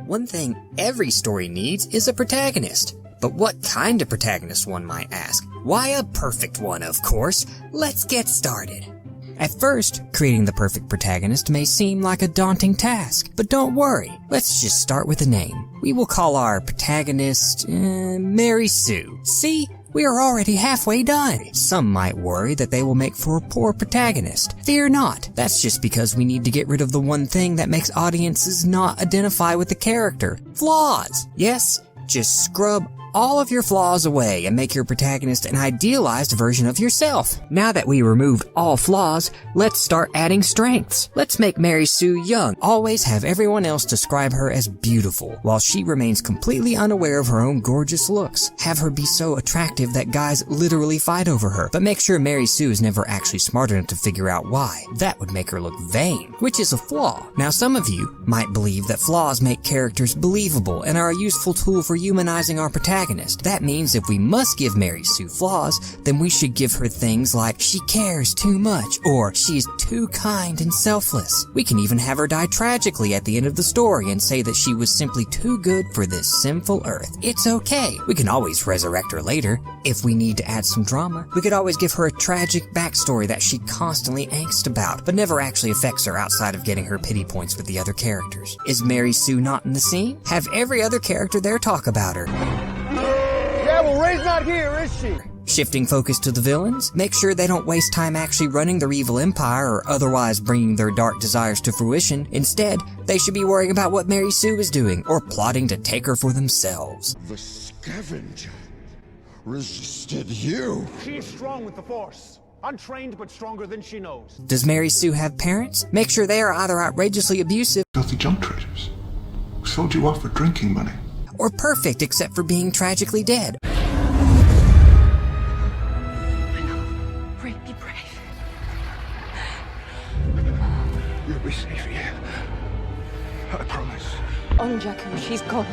One thing every story needs is a protagonist. But what kind of protagonist, one might ask? Why, a perfect one, of course. Let's get started. At first, creating the perfect protagonist may seem like a daunting task, but don't worry, let's just start with a name. We will call our protagonist, Mary Sue. See? We are already halfway done. Some might worry that they will make for a poor protagonist. Fear not, that's just because we need to get rid of the one thing that makes audiences not identify with the character. Flaws! Yes, just scrub all of your flaws away and make your protagonist an idealized version of yourself. Now that we removed all flaws, let's start adding strengths. Let's make Mary Sue young. Always have everyone else describe her as beautiful, while she remains completely unaware of her own gorgeous looks. Have her be so attractive that guys literally fight over her, but make sure Mary Sue is never actually smart enough to figure out why. That would make her look vain, which is a flaw. Now some of you might believe that flaws make characters believable and are a useful tool for humanizing our protagonist. That means if we must give Mary Sue flaws, then we should give her things like she cares too much or she's too kind and selfless. We can even have her die tragically at the end of the story and say that she was simply too good for this sinful earth. It's okay. We can always resurrect her later. If we need to add some drama, we could always give her a tragic backstory that she constantly angst about, but never actually affects her outside of getting her pity points with the other characters. Is Mary Sue not in the scene? Have every other character there talk about her. Yeah, well, Ray's not here, is she? Shifting focus to the villains, make sure they don't waste time actually running their evil empire or otherwise bringing their dark desires to fruition. Instead, they should be worrying about what Mary Sue is doing or plotting to take her for themselves. The scavenger resisted you. She's strong with the Force. Untrained, but stronger than she knows. Does Mary Sue have parents? Make sure they are either outrageously abusive, Filthy junk traders who sold you off for drinking money. or perfect except for being tragically dead. I know. Ray, be brave. You'll be safe here. I promise. On Jakku, she's gone.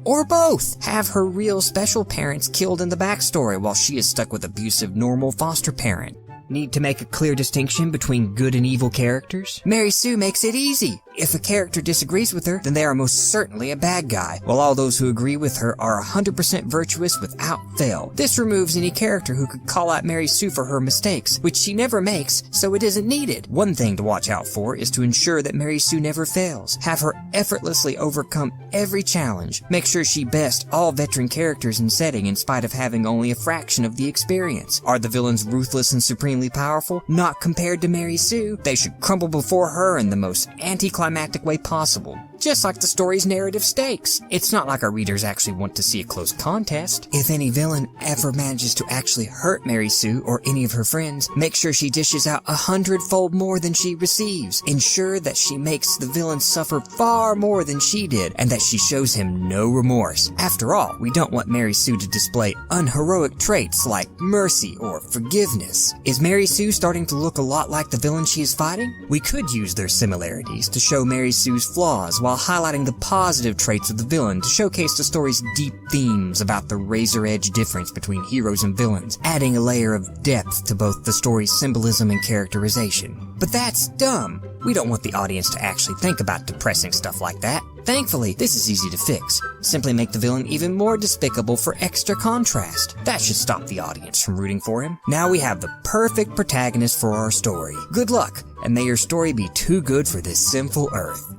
Or both. Have her real special parents killed in the backstory while she is stuck with abusive normal foster parent. Need to make a clear distinction between good and evil characters? Mary Sue makes it easy. If a character disagrees with her, then they are most certainly a bad guy, while all those who agree with her are 100% virtuous without fail. This removes any character who could call out Mary Sue for her mistakes, which she never makes, so it isn't needed. One thing to watch out for is to ensure that Mary Sue never fails. Have her effortlessly overcome every challenge. Make sure she bests all veteran characters in setting in spite of having only a fraction of the experience. Are the villains ruthless and supremely powerful? Not compared to Mary Sue. They should crumble before her in the most anticlimactic way possible, just like the story's narrative stakes. It's not like our readers actually want to see a close contest. If any villain ever manages to actually hurt Mary Sue or any of her friends, make sure she dishes out 100-fold more than she receives. Ensure that she makes the villain suffer far more than she did, and that she shows him no remorse. After all, we don't want Mary Sue to display unheroic traits like mercy or forgiveness. Is Mary Sue starting to look a lot like the villain she is fighting? We could use their similarities to show Mary Sue's flaws while highlighting the positive traits of the villain to showcase the story's deep themes about the razor-edge difference between heroes and villains, adding a layer of depth to both the story's symbolism and characterization. But that's dumb. We don't want the audience to actually think about depressing stuff like that. Thankfully, this is easy to fix. Simply make the villain even more despicable for extra contrast. That should stop the audience from rooting for him. Now we have the perfect protagonist for our story. Good luck, and may your story be too good for this sinful earth.